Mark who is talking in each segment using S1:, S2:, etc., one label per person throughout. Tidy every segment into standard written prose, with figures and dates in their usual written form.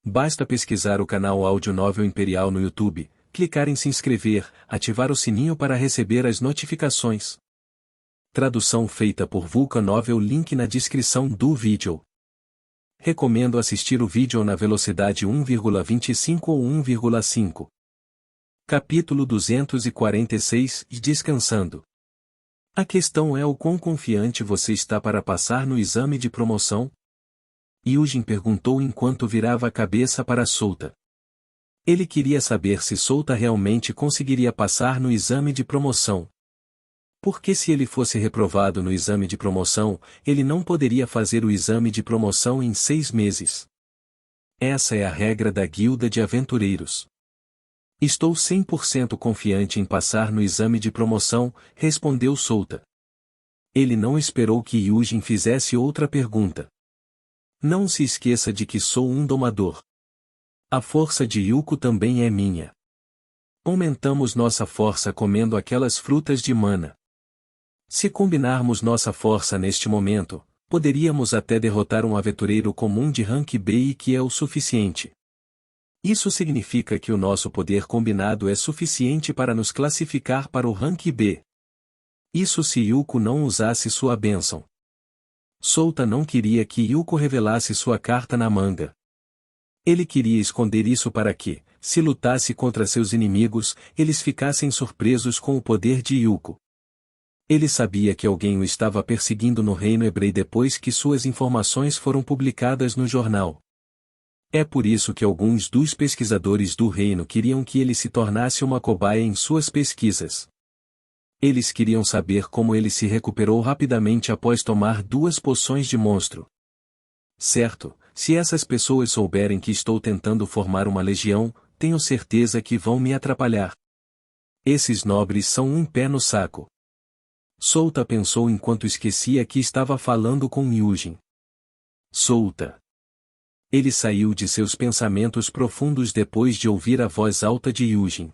S1: Basta pesquisar o canal Audionovel Imperial no YouTube, clicar em se inscrever, ativar o sininho para receber as notificações. Tradução feita por Vulcan Novel, link na descrição do vídeo. Recomendo assistir o vídeo na velocidade 1,25 ou 1,5. Capítulo 246 e Descansando. A questão é o quão confiante você está para passar no exame de promoção? Yujin perguntou enquanto virava a cabeça para Souta. Ele queria saber se Souta realmente conseguiria passar no exame de promoção. Porque se ele fosse reprovado no exame de promoção, ele não poderia fazer o exame de promoção em 6 meses. Essa é a regra da Guilda de Aventureiros. Estou 100% confiante em passar no exame de promoção, respondeu Souta. Ele não esperou que Yujin fizesse outra pergunta. Não se esqueça de que sou um domador. A força de Yuko também é minha. Aumentamos nossa força comendo aquelas frutas de mana. Se combinarmos nossa força neste momento, poderíamos até derrotar um aventureiro comum de rank B e que é o suficiente. Isso significa que o nosso poder combinado é suficiente para nos classificar para o rank B. Isso se Yuko não usasse sua bênção. Souta não queria que Yuko revelasse sua carta na manga. Ele queria esconder isso para que, se lutasse contra seus inimigos, eles ficassem surpresos com o poder de Yuko. Ele sabia que alguém o estava perseguindo no Reino Hebrei depois que suas informações foram publicadas no jornal. É por isso que alguns dos pesquisadores do reino queriam que ele se tornasse uma cobaia em suas pesquisas. Eles queriam saber como ele se recuperou rapidamente após tomar 2 poções de monstro. Certo, se essas pessoas souberem que estou tentando formar uma legião, tenho certeza que vão me atrapalhar. Esses nobres são um pé no saco. Souta pensou enquanto esquecia que estava falando com Yujin. Souta. Ele saiu de seus pensamentos profundos depois de ouvir a voz alta de Yujin.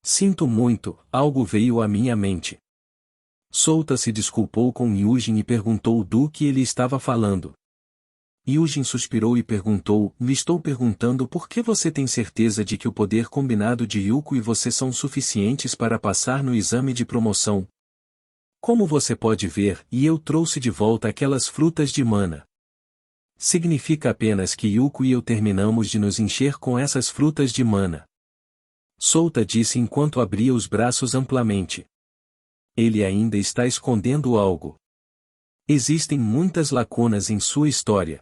S1: Sinto muito, algo veio à minha mente. Souta se desculpou com Yujin e perguntou do que ele estava falando. Yujin suspirou e perguntou, me estou perguntando por que você tem certeza de que o poder combinado de Yuko e você são suficientes para passar no exame de promoção. Como você pode ver, e eu trouxe de volta aquelas frutas de mana. Significa apenas que Yuko e eu terminamos de nos encher com essas frutas de mana. Souta disse enquanto abria os braços amplamente. Ele ainda está escondendo algo. Existem muitas lacunas em sua história.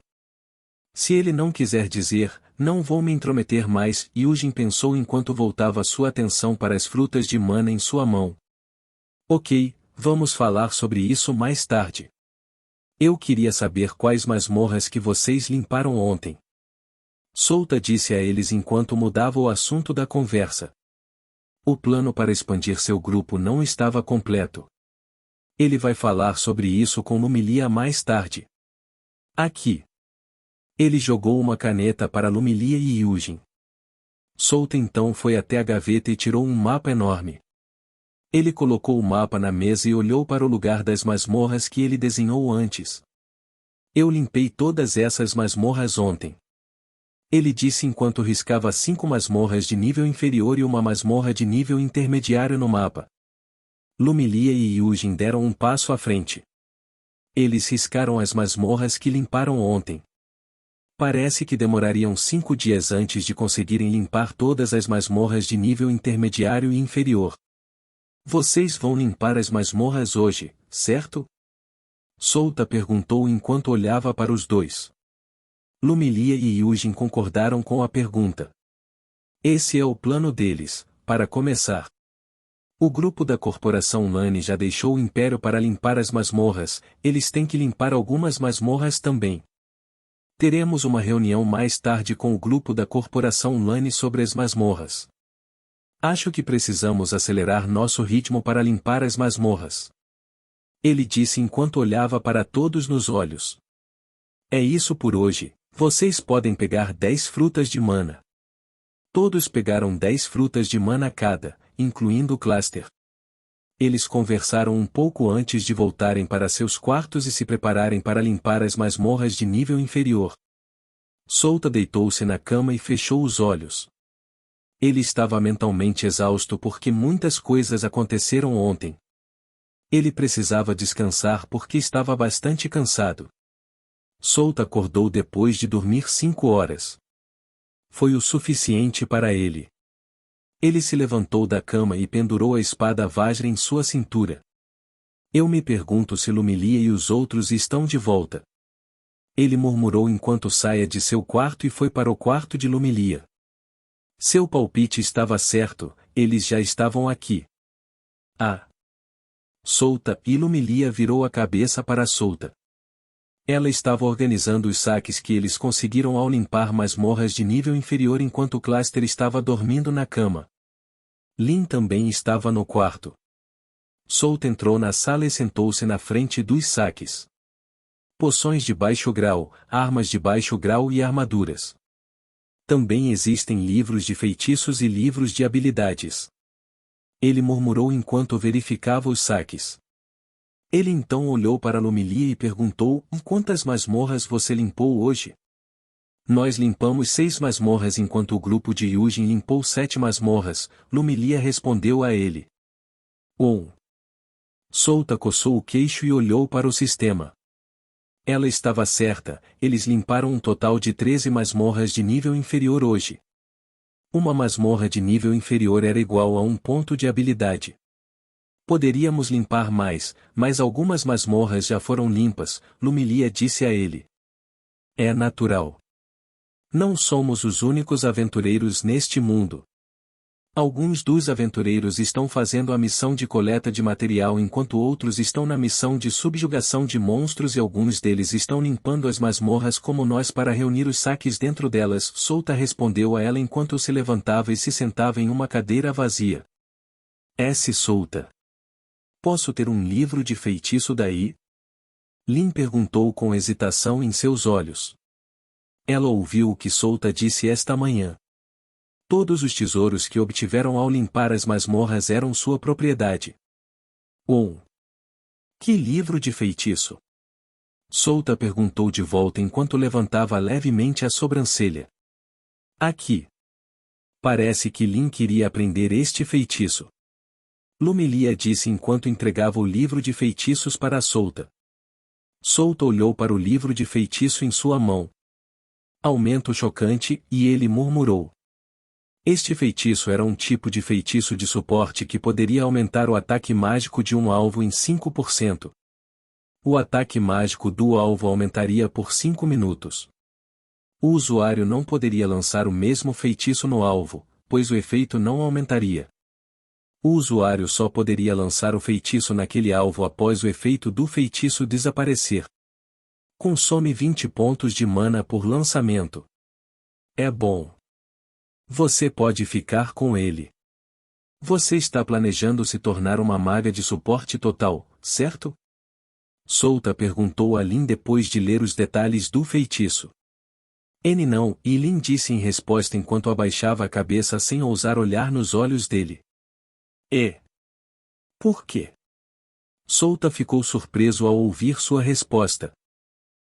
S1: Se ele não quiser dizer, não vou me intrometer mais, Yujin pensou enquanto voltava sua atenção para as frutas de mana em sua mão. Ok, vamos falar sobre isso mais tarde. Eu queria saber quais masmorras que vocês limparam ontem. Souta disse a eles enquanto mudava o assunto da conversa. O plano para expandir seu grupo não estava completo. Ele vai falar sobre isso com Lumilia mais tarde. Aqui. Ele jogou uma caneta para Lumilia e Yujin. Souta então foi até a gaveta e tirou um mapa enorme. Ele colocou o mapa na mesa e olhou para o lugar das masmorras que ele desenhou antes. Eu limpei todas essas masmorras ontem. Ele disse enquanto riscava 5 masmorras de nível inferior e uma masmorra de nível intermediário no mapa. Lumilia e Yujin deram um passo à frente. Eles riscaram as masmorras que limparam ontem. Parece que demorariam 5 dias antes de conseguirem limpar todas as masmorras de nível intermediário e inferior. Vocês vão limpar as masmorras hoje, certo? Souta perguntou enquanto olhava para os dois. Lumilia e Yujin concordaram com a pergunta. Esse é o plano deles, para começar. O grupo da Corporação Lane já deixou o Império para limpar as masmorras, eles têm que limpar algumas masmorras também. Teremos uma reunião mais tarde com o grupo da Corporação Lane sobre as masmorras. Acho que precisamos acelerar nosso ritmo para limpar as masmorras. Ele disse enquanto olhava para todos nos olhos. É isso por hoje, vocês podem pegar 10 frutas de mana. Todos pegaram 10 frutas de mana cada, incluindo o Cluster. Eles conversaram um pouco antes de voltarem para seus quartos e se prepararem para limpar as masmorras de nível inferior. Solta deitou-se na cama e fechou os olhos. Ele estava mentalmente exausto porque muitas coisas aconteceram ontem. Ele precisava descansar porque estava bastante cansado. Solta acordou depois de dormir 5 horas. Foi o suficiente para ele. Ele se levantou da cama e pendurou a espada Vajra em sua cintura. Eu me pergunto se Lumilia e os outros estão de volta. Ele murmurou enquanto saía de seu quarto e foi para o quarto de Lumilia. Seu palpite estava certo, eles já estavam aqui. Ah! Solta e Lumilia virou a cabeça para Solta. Ela estava organizando os saques que eles conseguiram ao limpar masmorras de nível inferior enquanto Cluster estava dormindo na cama. Lin também estava no quarto. Solta entrou na sala e sentou-se na frente dos saques. Poções de baixo grau, armas de baixo grau e armaduras. Também existem livros de feitiços e livros de habilidades. Ele murmurou enquanto verificava os saques. Ele então olhou para Lumilia e perguntou: quantas masmorras você limpou hoje? Nós limpamos 6 masmorras enquanto o grupo de Yujin limpou 7 masmorras, Lumilia respondeu a ele. Solta coçou o queixo e olhou para o sistema. Ela estava certa, eles limparam um total de 13 masmorras de nível inferior hoje. Uma masmorra de nível inferior era igual a 1 ponto de habilidade. Poderíamos limpar mais, mas algumas masmorras já foram limpas, Lumilia disse a ele. É natural. Não somos os únicos aventureiros neste mundo. Alguns dos aventureiros estão fazendo a missão de coleta de material enquanto outros estão na missão de subjugação de monstros e alguns deles estão limpando as masmorras como nós para reunir os saques dentro delas. Solta respondeu a ela enquanto se levantava e se sentava em uma cadeira vazia. Solta. Posso ter um livro de feitiço daí? Lin perguntou com hesitação em seus olhos. Ela ouviu o que Solta disse esta manhã. Todos os tesouros que obtiveram ao limpar as masmorras eram sua propriedade. Que livro de feitiço? Solta perguntou de volta enquanto levantava levemente a sobrancelha. Aqui. Parece que Lin queria aprender este feitiço. Lumilia disse enquanto entregava o livro de feitiços para Solta. Solta olhou para o livro de feitiço em sua mão. Aumento chocante, e ele murmurou. Este feitiço era um tipo de feitiço de suporte que poderia aumentar o ataque mágico de um alvo em 5%. O ataque mágico do alvo aumentaria por 5 minutos. O usuário não poderia lançar o mesmo feitiço no alvo, pois o efeito não aumentaria. O usuário só poderia lançar o feitiço naquele alvo após o efeito do feitiço desaparecer. Consome 20 pontos de mana por lançamento. É bom. Você pode ficar com ele. Você está planejando se tornar uma maga de suporte total, certo? Solta perguntou a Lin depois de ler os detalhes do feitiço. Não, e Lin disse em resposta enquanto abaixava a cabeça sem ousar olhar nos olhos dele. Por quê? Solta ficou surpreso ao ouvir sua resposta.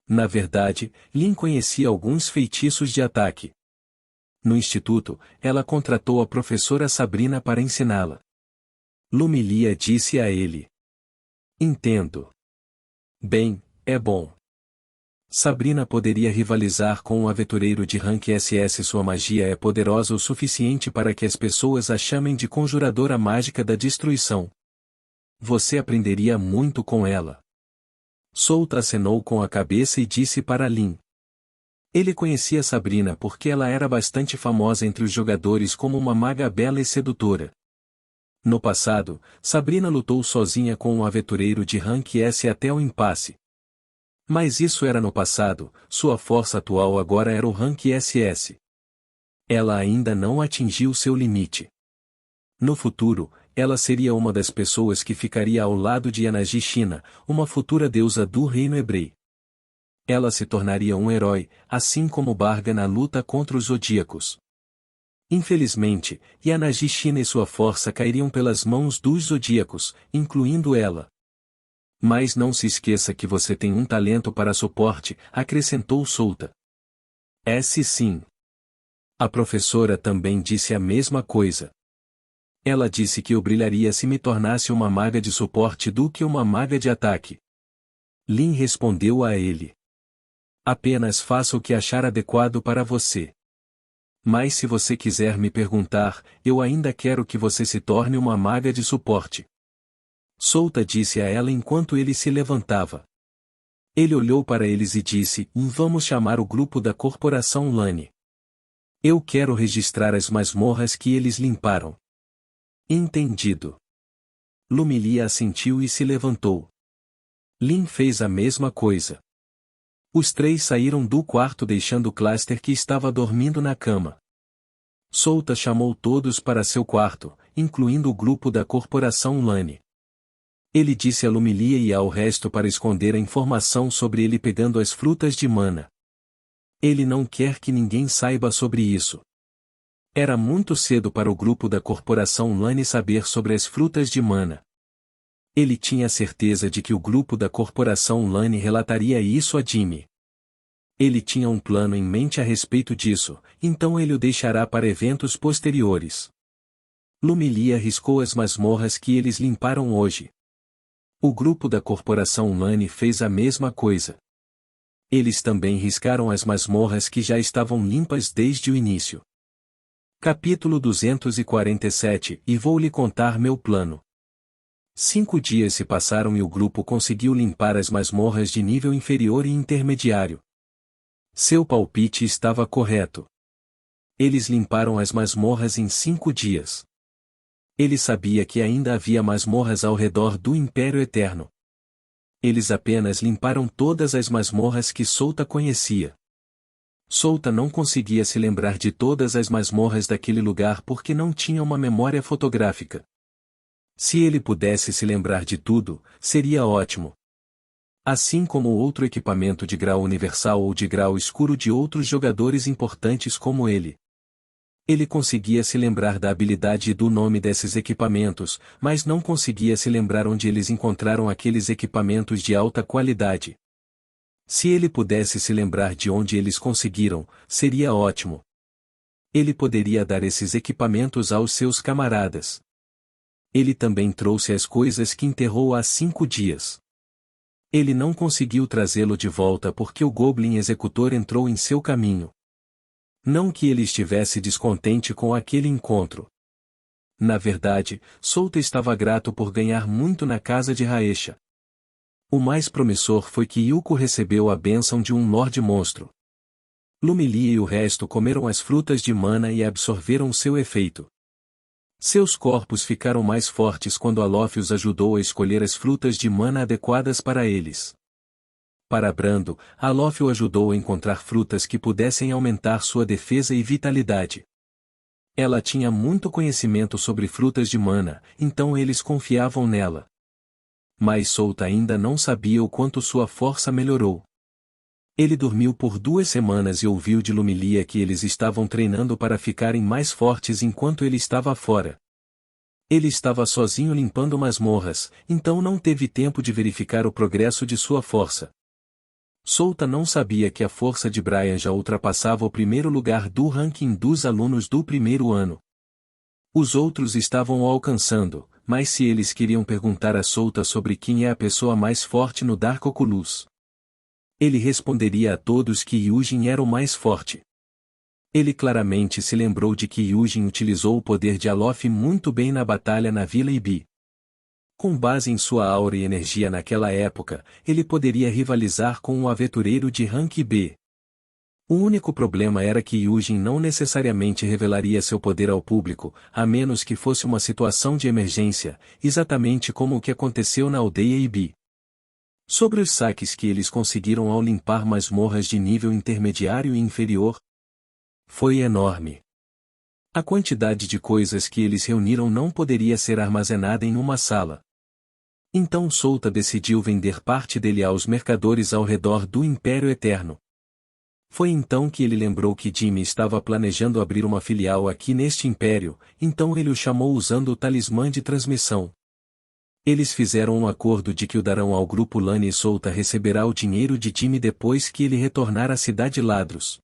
S1: Na verdade, Lin conhecia alguns feitiços de ataque. No instituto, ela contratou a professora Sabrina para ensiná-la. Lumilia disse a ele. Entendo. Bem, é bom. Sabrina poderia rivalizar com um aventureiro de rank SS. Sua magia é poderosa o suficiente para que as pessoas a chamem de conjuradora mágica da destruição. Você aprenderia muito com ela. Solta acenou com a cabeça e disse para Lin. Ele conhecia Sabrina porque ela era bastante famosa entre os jogadores como uma maga bela e sedutora. No passado, Sabrina lutou sozinha com um aventureiro de rank S até o impasse. Mas isso era no passado, sua força atual agora era o rank SS. Ela ainda não atingiu seu limite. No futuro, ela seria uma das pessoas que ficaria ao lado de Yanagi Shina, uma futura deusa do reino hebreu. Ela se tornaria um herói, assim como Barga na luta contra os Zodíacos. Infelizmente, Yanagi Shina e sua força cairiam pelas mãos dos Zodíacos, incluindo ela. Mas não se esqueça que você tem um talento para suporte, acrescentou Solta. Sim. A professora também disse a mesma coisa. Ela disse que eu brilharia se me tornasse uma maga de suporte do que uma maga de ataque. Lin respondeu a ele. Apenas faça o que achar adequado para você. Mas se você quiser me perguntar, eu ainda quero que você se torne uma maga de suporte. Souta disse a ela enquanto ele se levantava. Ele olhou para eles e disse, vamos chamar o grupo da Corporação Lane. Eu quero registrar as masmorras que eles limparam. Entendido. Lumilia assentiu e se levantou. Lin fez a mesma coisa. Os três saíram do quarto deixando Cluster que estava dormindo na cama. Souta chamou todos para seu quarto, incluindo o grupo da Corporação Lane. Ele disse a Lumilia e ao resto para esconder a informação sobre ele pegando as frutas de mana. Ele não quer que ninguém saiba sobre isso. Era muito cedo para o grupo da Corporação Lane saber sobre as frutas de mana. Ele tinha certeza de que o grupo da Corporação Lane relataria isso a Jimmy. Ele tinha um plano em mente a respeito disso, então ele o deixará para eventos posteriores. Lumilia riscou as masmorras que eles limparam hoje. O grupo da Corporação Lane fez a mesma coisa. Eles também riscaram as masmorras que já estavam limpas desde o início. Capítulo 247 E vou lhe contar meu plano. 5 dias se passaram e o grupo conseguiu limpar as masmorras de nível inferior e intermediário. Seu palpite estava correto. Eles limparam as masmorras em 5 dias. Ele sabia que ainda havia masmorras ao redor do Império Eterno. Eles apenas limparam todas as masmorras que Souta conhecia. Souta não conseguia se lembrar de todas as masmorras daquele lugar porque não tinha uma memória fotográfica. Se ele pudesse se lembrar de tudo, seria ótimo. Assim como outro equipamento de grau universal ou de grau escuro de outros jogadores importantes como ele. Ele conseguia se lembrar da habilidade e do nome desses equipamentos, mas não conseguia se lembrar onde eles encontraram aqueles equipamentos de alta qualidade. Se ele pudesse se lembrar de onde eles conseguiram, seria ótimo. Ele poderia dar esses equipamentos aos seus camaradas. Ele também trouxe as coisas que enterrou há 5 dias. Ele não conseguiu trazê-lo de volta porque o Goblin Executor entrou em seu caminho. Não que ele estivesse descontente com aquele encontro. Na verdade, Souta estava grato por ganhar muito na casa de Raesha. O mais promissor foi que Yuko recebeu a bênção de um Lorde Monstro. Lumilia e o resto comeram as frutas de mana e absorveram seu efeito. Seus corpos ficaram mais fortes quando Alof os ajudou a escolher as frutas de mana adequadas para eles. Para Brando, Alof o ajudou a encontrar frutas que pudessem aumentar sua defesa e vitalidade. Ela tinha muito conhecimento sobre frutas de mana, então eles confiavam nela. Mas Souta ainda não sabia o quanto sua força melhorou. Ele dormiu por 2 semanas e ouviu de Lumilia que eles estavam treinando para ficarem mais fortes enquanto ele estava fora. Ele estava sozinho limpando masmorras, então não teve tempo de verificar o progresso de sua força. Souta não sabia que a força de Brian já ultrapassava o primeiro lugar do ranking dos alunos do primeiro ano. Os outros estavam o alcançando, mas se eles queriam perguntar a Souta sobre quem é a pessoa mais forte no Dark Oculus, ele responderia a todos que Yujin era o mais forte. Ele claramente se lembrou de que Yujin utilizou o poder de Alof muito bem na batalha na Vila Ibi. Com base em sua aura e energia naquela época, ele poderia rivalizar com um aventureiro de rank B. O único problema era que Yujin não necessariamente revelaria seu poder ao público, a menos que fosse uma situação de emergência, exatamente como o que aconteceu na aldeia Ibi. Sobre os saques que eles conseguiram ao limpar masmorras de nível intermediário e inferior, foi enorme. A quantidade de coisas que eles reuniram não poderia ser armazenada em uma sala. Então Souta decidiu vender parte dele aos mercadores ao redor do Império Eterno. Foi então que ele lembrou que Jimmy estava planejando abrir uma filial aqui neste império, então ele o chamou usando o talismã de transmissão. Eles fizeram um acordo de que o darão ao grupo Lane e Souta receberá o dinheiro de Jimmy depois que ele retornar à Cidade Ladros.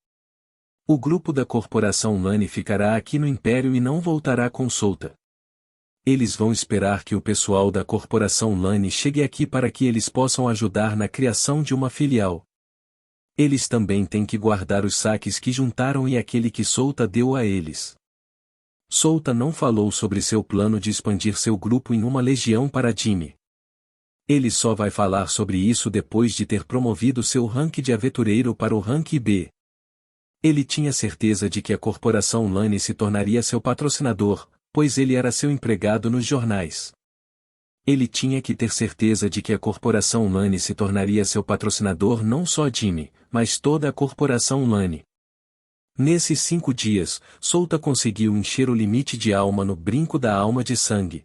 S1: O grupo da Corporação Lane ficará aqui no Império e não voltará com Souta. Eles vão esperar que o pessoal da Corporação Lane chegue aqui para que eles possam ajudar na criação de uma filial. Eles também têm que guardar os saques que juntaram e aquele que Souta deu a eles. Souta não falou sobre seu plano de expandir seu grupo em uma legião para Jimmy. Ele só vai falar sobre isso depois de ter promovido seu rank de aventureiro para o rank B. Ele tinha certeza de que a Corporação Lane se tornaria seu patrocinador, pois ele era seu empregado nos jornais. Ele tinha que ter certeza de que a Corporação Lane se tornaria seu patrocinador não só Jimmy, mas toda a Corporação Lane. Nesses 5 dias, Souta conseguiu encher o limite de alma no brinco da alma de sangue.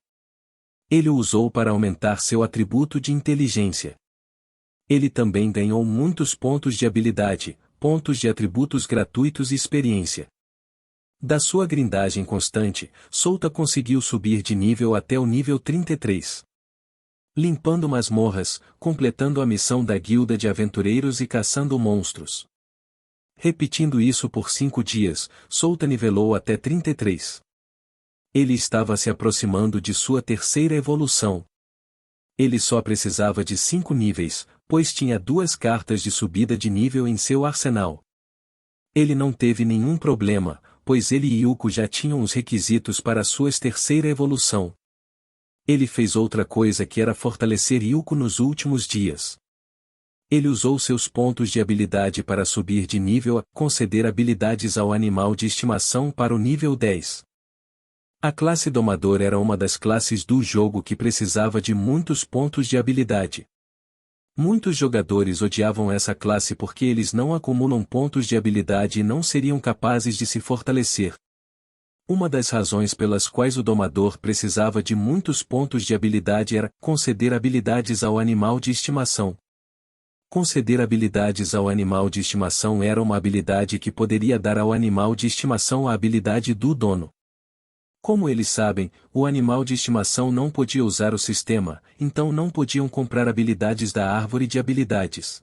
S1: Ele o usou para aumentar seu atributo de inteligência. Ele também ganhou muitos pontos de habilidade, pontos de atributos gratuitos e experiência. Da sua grindagem constante, Souta conseguiu subir de nível até o nível 33. Limpando masmorras, completando a missão da guilda de aventureiros e caçando monstros. Repetindo isso por 5 dias, Souta nivelou até 33. Ele estava se aproximando de sua terceira evolução. Ele só precisava de 5 níveis, pois tinha 2 cartas de subida de nível em seu arsenal. Ele não teve nenhum problema, pois ele e Yuko já tinham os requisitos para sua terceira evolução. Ele fez outra coisa que era fortalecer Yuko nos últimos dias. Ele usou seus pontos de habilidade para subir de nível a conceder habilidades ao animal de estimação para o nível 10. A classe Domador era uma das classes do jogo que precisava de muitos pontos de habilidade. Muitos jogadores odiavam essa classe porque eles não acumulam pontos de habilidade e não seriam capazes de se fortalecer. Uma das razões pelas quais o Domador precisava de muitos pontos de habilidade era conceder habilidades ao animal de estimação. Conceder habilidades ao animal de estimação era uma habilidade que poderia dar ao animal de estimação a habilidade do dono. Como eles sabem, o animal de estimação não podia usar o sistema, então não podiam comprar habilidades da árvore de habilidades.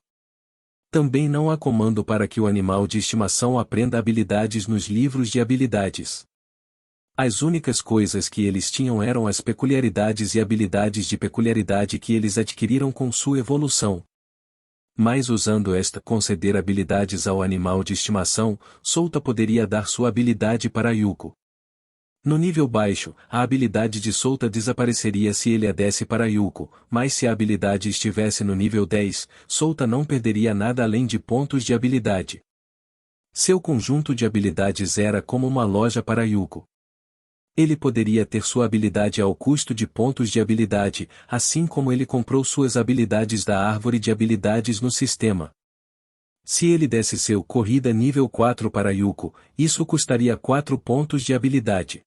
S1: Também não há comando para que o animal de estimação aprenda habilidades nos livros de habilidades. As únicas coisas que eles tinham eram as peculiaridades e habilidades de peculiaridade que eles adquiriram com sua evolução. Mas usando esta conceder habilidades ao animal de estimação, Souta poderia dar sua habilidade para Yuko. No nível baixo, a habilidade de Souta desapareceria se ele a desse para Yuko, mas se a habilidade estivesse no nível 10, Souta não perderia nada além de pontos de habilidade. Seu conjunto de habilidades era como uma loja para Yuko. Ele poderia ter sua habilidade ao custo de pontos de habilidade, assim como ele comprou suas habilidades da árvore de habilidades no sistema. Se ele desse seu corrida nível 4 para Yuko, isso custaria 4 pontos de habilidade.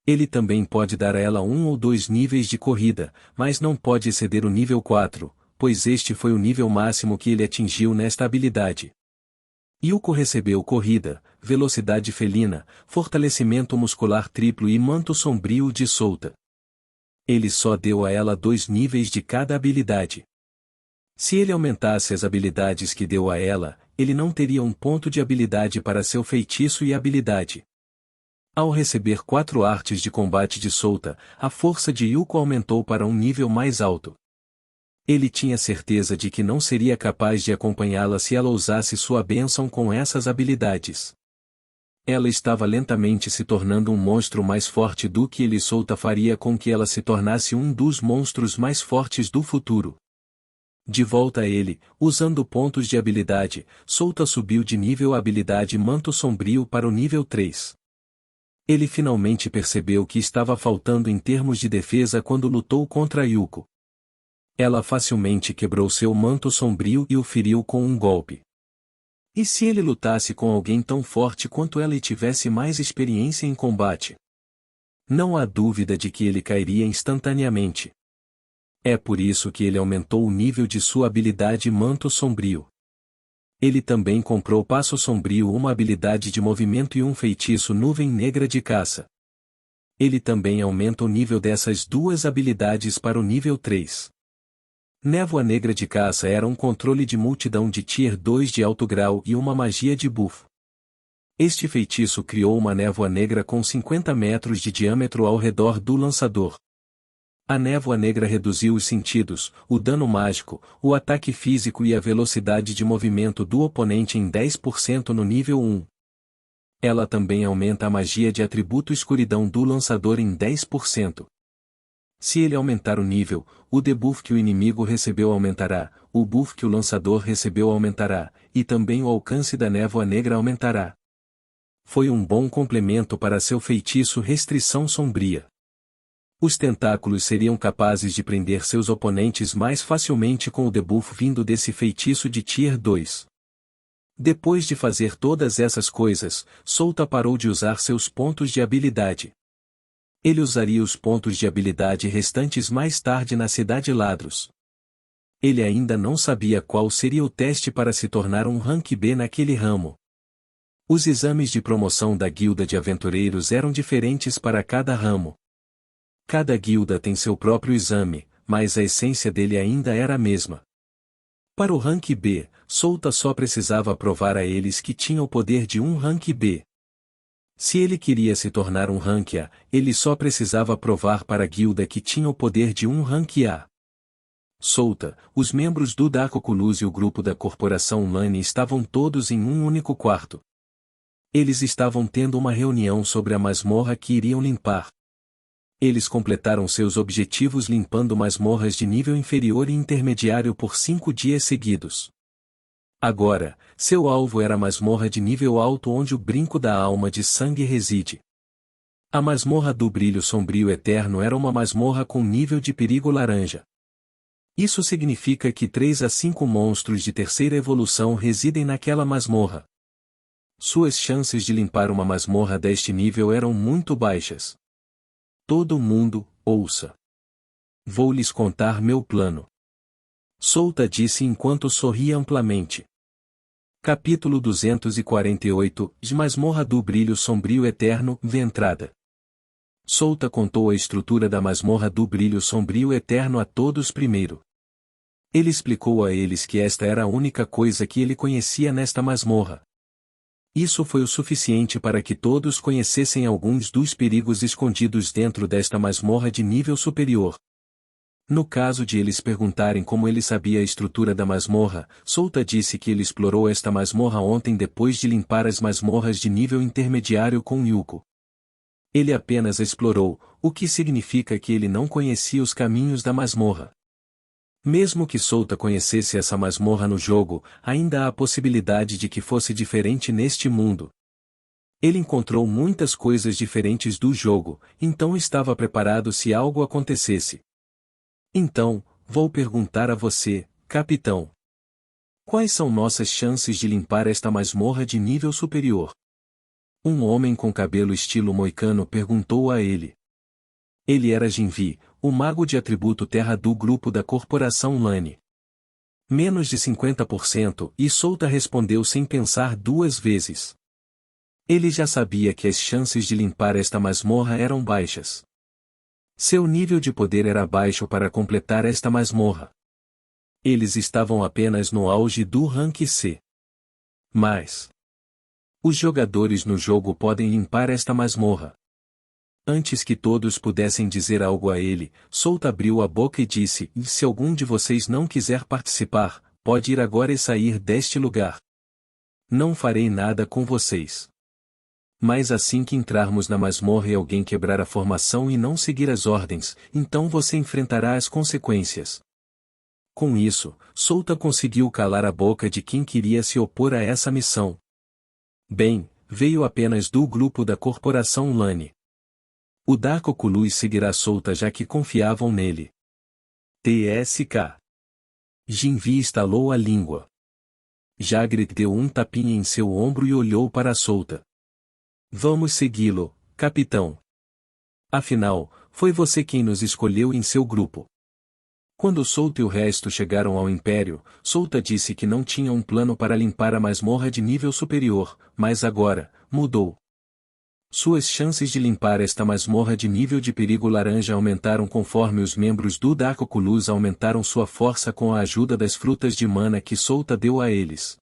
S1: Ele também pode dar a ela 1 ou 2 níveis de corrida, mas não pode exceder o nível 4, pois este foi o nível máximo que ele atingiu nesta habilidade. Yuko recebeu corrida, velocidade felina, fortalecimento muscular triplo e manto sombrio de Souta. Ele só deu a ela 2 níveis de cada habilidade. Se ele aumentasse as habilidades que deu a ela, ele não teria um ponto de habilidade para seu feitiço e habilidade. Ao receber 4 artes de combate de Souta, a força de Yuko aumentou para um nível mais alto. Ele tinha certeza de que não seria capaz de acompanhá-la se ela usasse sua bênção com essas habilidades. Ela estava lentamente se tornando um monstro mais forte do que ele Souta faria com que ela se tornasse um dos monstros mais fortes do futuro. De volta a ele, usando pontos de habilidade, Souta subiu de nível a habilidade Manto Sombrio para o nível 3. Ele finalmente percebeu que estava faltando em termos de defesa quando lutou contra Yuko. Ela facilmente quebrou seu manto sombrio e o feriu com um golpe. E se ele lutasse com alguém tão forte quanto ela e tivesse mais experiência em combate? Não há dúvida de que ele cairia instantaneamente. É por isso que ele aumentou o nível de sua habilidade Manto Sombrio. Ele também comprou Passo Sombrio, uma habilidade de movimento e um feitiço Nuvem Negra de Caça. Ele também aumenta o nível dessas 2 habilidades para o nível 3. Névoa Negra de Caça era um controle de multidão de Tier 2 de alto grau e uma magia de buff. Este feitiço criou uma névoa negra com 50 metros de diâmetro ao redor do lançador. A névoa negra reduziu os sentidos, o dano mágico, o ataque físico e a velocidade de movimento do oponente em 10% no nível 1. Ela também aumenta a magia de atributo escuridão do lançador em 10%. Se ele aumentar o nível, o debuff que o inimigo recebeu aumentará, o buff que o lançador recebeu aumentará, e também o alcance da névoa negra aumentará. Foi um bom complemento para seu feitiço Restrição Sombria. Os tentáculos seriam capazes de prender seus oponentes mais facilmente com o debuff vindo desse feitiço de Tier 2. Depois de fazer todas essas coisas, Souta parou de usar seus pontos de habilidade. Ele usaria os pontos de habilidade restantes mais tarde na Cidade Ladros. Ele ainda não sabia qual seria o teste para se tornar um Rank B naquele ramo. Os exames de promoção da Guilda de Aventureiros eram diferentes para cada ramo. Cada guilda tem seu próprio exame, mas a essência dele ainda era a mesma. Para o Rank B, Souta só precisava provar a eles que tinha o poder de um Rank B. Se ele queria se tornar um Rank A, ele só precisava provar para a guilda que tinha o poder de um Rank A. Souta, os membros do Dark Oculus e o grupo da Corporação Lane estavam todos em um único quarto. Eles estavam tendo uma reunião sobre a masmorra que iriam limpar. Eles completaram seus objetivos limpando masmorras de nível inferior e intermediário por 5 dias seguidos. Agora, seu alvo era a masmorra de nível alto onde o brinco da alma de sangue reside. A masmorra do brilho sombrio eterno era uma masmorra com nível de perigo laranja. Isso significa que 3 a 5 monstros de terceira evolução residem naquela masmorra. Suas chances de limpar uma masmorra deste nível eram muito baixas. Todo mundo, ouça. Vou lhes contar meu plano. Souta disse enquanto sorria amplamente. Capítulo 248, Masmorra do Brilho Sombrio Eterno, Ventrada. Souta contou a estrutura da Masmorra do Brilho Sombrio Eterno a todos primeiro. Ele explicou a eles que esta era a única coisa que ele conhecia nesta masmorra. Isso foi o suficiente para que todos conhecessem alguns dos perigos escondidos dentro desta masmorra de nível superior. No caso de eles perguntarem como ele sabia a estrutura da masmorra, Souta disse que ele explorou esta masmorra ontem depois de limpar as masmorras de nível intermediário com Yuko. Ele apenas explorou, o que significa que ele não conhecia os caminhos da masmorra. Mesmo que Souta conhecesse essa masmorra no jogo, ainda há a possibilidade de que fosse diferente neste mundo. Ele encontrou muitas coisas diferentes do jogo, então estava preparado se algo acontecesse. Então, vou perguntar a você, capitão. Quais são nossas chances de limpar esta masmorra de nível superior? Um homem com cabelo estilo moicano perguntou a ele. Ele era Jinvi, o mago de atributo terra do grupo da Corporação Lane. Menos de 50%, e Souta respondeu sem pensar 2 vezes. Ele já sabia que as chances de limpar esta masmorra eram baixas. Seu nível de poder era baixo para completar esta masmorra. Eles estavam apenas no auge do Rank C. Mas os jogadores no jogo podem limpar esta masmorra. Antes que todos pudessem dizer algo a ele, Souta abriu a boca e disse: se algum de vocês não quiser participar, pode ir agora e sair deste lugar. Não farei nada com vocês. Mas assim que entrarmos na masmorra e alguém quebrar a formação e não seguir as ordens, então você enfrentará as consequências. Com isso, Souta conseguiu calar a boca de quem queria se opor a essa missão. Bem, veio apenas do grupo da Corporação Lane. O Dark Oculus seguirá Souta já que confiavam nele. TSK. Jinvi estalou a língua. Jagrik deu um tapinha em seu ombro e olhou para Souta. Vamos segui-lo, capitão. Afinal, foi você quem nos escolheu em seu grupo. Quando Souta e o resto chegaram ao Império, Souta disse que não tinha um plano para limpar a masmorra de nível superior, mas agora, mudou. Suas chances de limpar esta masmorra de nível de perigo laranja aumentaram conforme os membros do Dark Oculus aumentaram sua força com a ajuda das frutas de mana que Souta deu a eles.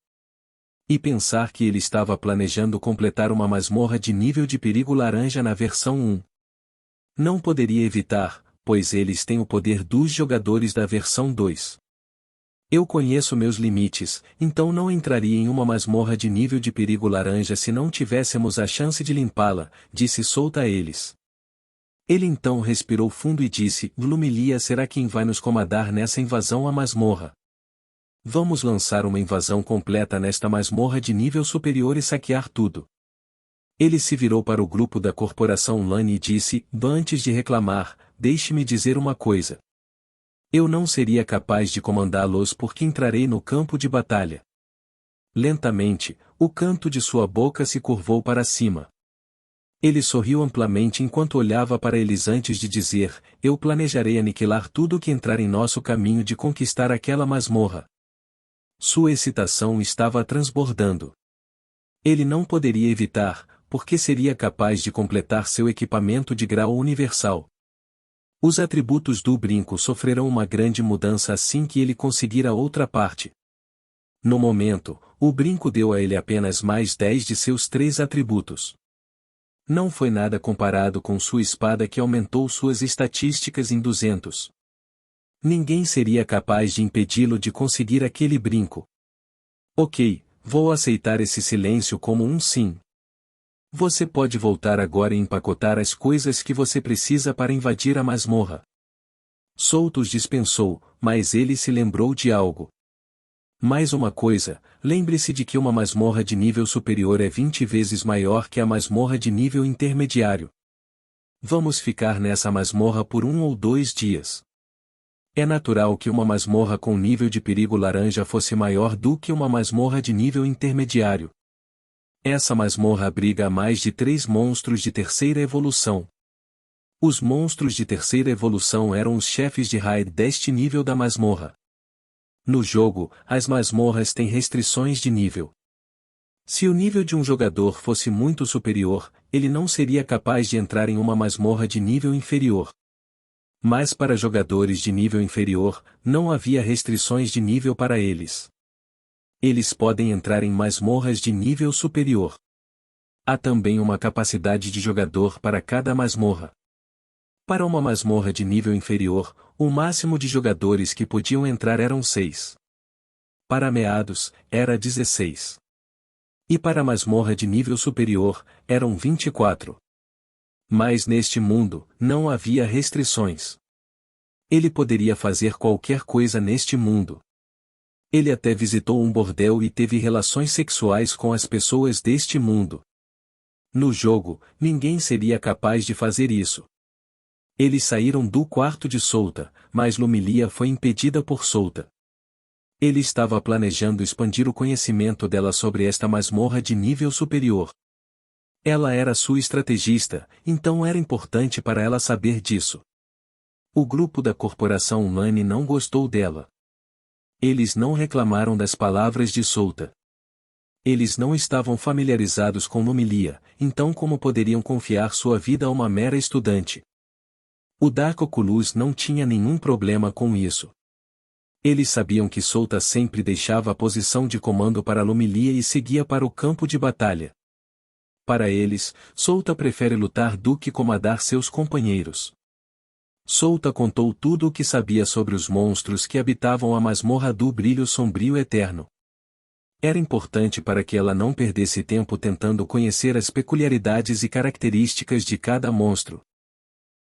S1: E pensar que ele estava planejando completar uma masmorra de nível de perigo laranja na versão 1. Não poderia evitar, pois eles têm o poder dos jogadores da versão 2. Eu conheço meus limites, então não entraria em uma masmorra de nível de perigo laranja se não tivéssemos a chance de limpá-la, disse Souta a eles. Ele então respirou fundo e disse: Lumilia será quem vai nos comandar nessa invasão à masmorra. Vamos lançar uma invasão completa nesta masmorra de nível superior e saquear tudo. Ele se virou para o grupo da corporação Lani e disse: Antes de reclamar, deixe-me dizer uma coisa. Eu não seria capaz de comandá-los porque entrarei no campo de batalha. Lentamente, o canto de sua boca se curvou para cima. Ele sorriu amplamente enquanto olhava para eles antes de dizer: Eu planejarei aniquilar tudo que entrar em nosso caminho de conquistar aquela masmorra. Sua excitação estava transbordando. Ele não poderia evitar, porque seria capaz de completar seu equipamento de grau universal. Os atributos do brinco sofrerão uma grande mudança assim que ele conseguir a outra parte. No momento, o brinco deu a ele apenas mais 10 de seus 3 atributos. Não foi nada comparado com sua espada que aumentou suas estatísticas em 200. Ninguém seria capaz de impedi-lo de conseguir aquele brinco. Ok, vou aceitar esse silêncio como um sim. Você pode voltar agora e empacotar as coisas que você precisa para invadir a masmorra. Soutos dispensou, mas ele se lembrou de algo. Mais uma coisa, lembre-se de que uma masmorra de nível superior é 20 vezes maior que a masmorra de nível intermediário. Vamos ficar nessa masmorra por 1 ou 2 dias. É natural que uma masmorra com nível de perigo laranja fosse maior do que uma masmorra de nível intermediário. Essa masmorra abriga mais de 3 monstros de terceira evolução. Os monstros de terceira evolução eram os chefes de raid deste nível da masmorra. No jogo, as masmorras têm restrições de nível. Se o nível de um jogador fosse muito superior, ele não seria capaz de entrar em uma masmorra de nível inferior. Mas para jogadores de nível inferior, não havia restrições de nível para eles. Eles podem entrar em masmorras de nível superior. Há também uma capacidade de jogador para cada masmorra. Para uma masmorra de nível inferior, o máximo de jogadores que podiam entrar eram 6. Para meados, era 16. E para a masmorra de nível superior, eram 24. Mas neste mundo, não havia restrições. Ele poderia fazer qualquer coisa neste mundo. Ele até visitou um bordel e teve relações sexuais com as pessoas deste mundo. No jogo, ninguém seria capaz de fazer isso. Eles saíram do quarto de Souta, mas Lumilia foi impedida por Souta. Ele estava planejando expandir o conhecimento dela sobre esta masmorra de nível superior. Ela era sua estrategista, então era importante para ela saber disso. O grupo da corporação Lani não gostou dela. Eles não reclamaram das palavras de Souta. Eles não estavam familiarizados com Lumilia, então como poderiam confiar sua vida a uma mera estudante? O Dark Oculus não tinha nenhum problema com isso. Eles sabiam que Souta sempre deixava a posição de comando para Lumilia e seguia para o campo de batalha. Para eles, Souta prefere lutar do que comandar seus companheiros. Souta contou tudo o que sabia sobre os monstros que habitavam a masmorra do brilho sombrio eterno. Era importante para que ela não perdesse tempo tentando conhecer as peculiaridades e características de cada monstro.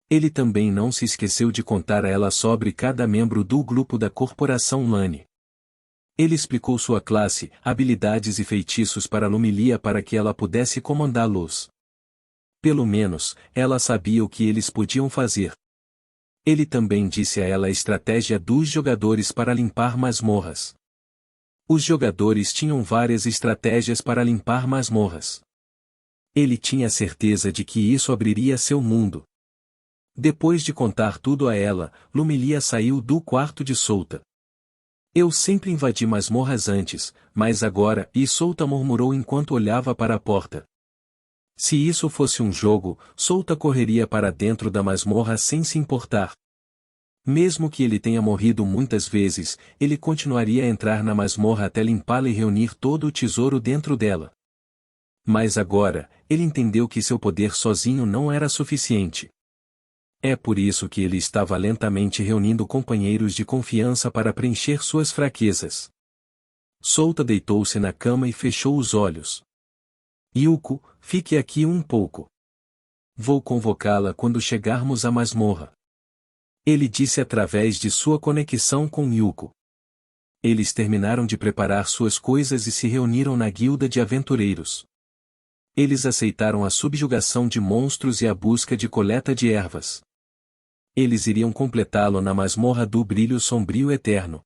S1: Ele também não se esqueceu de contar a ela sobre cada membro do grupo da corporação Lani. Ele explicou sua classe, habilidades e feitiços para Lumilia para que ela pudesse comandá-los. Pelo menos, ela sabia o que eles podiam fazer. Ele também disse a ela a estratégia dos jogadores para limpar masmorras. Os jogadores tinham várias estratégias para limpar masmorras. Ele tinha certeza de que isso abriria seu mundo. Depois de contar tudo a ela, Lumilia saiu do quarto de Souta. Eu sempre invadi masmorras antes, mas agora, e Souta murmurou enquanto olhava para a porta. Se isso fosse um jogo, Souta correria para dentro da masmorra sem se importar. Mesmo que ele tenha morrido muitas vezes, ele continuaria a entrar na masmorra até limpá-la e reunir todo o tesouro dentro dela. Mas agora, ele entendeu que seu poder sozinho não era suficiente. É por isso que ele estava lentamente reunindo companheiros de confiança para preencher suas fraquezas. Sota deitou-se na cama e fechou os olhos. Yuko, fique aqui um pouco. Vou convocá-la quando chegarmos à masmorra. Ele disse através de sua conexão com Yuko. Eles terminaram de preparar suas coisas e se reuniram na guilda de aventureiros. Eles aceitaram a subjugação de monstros e a busca de coleta de ervas. Eles iriam completá-lo na masmorra do Brilho Sombrio Eterno.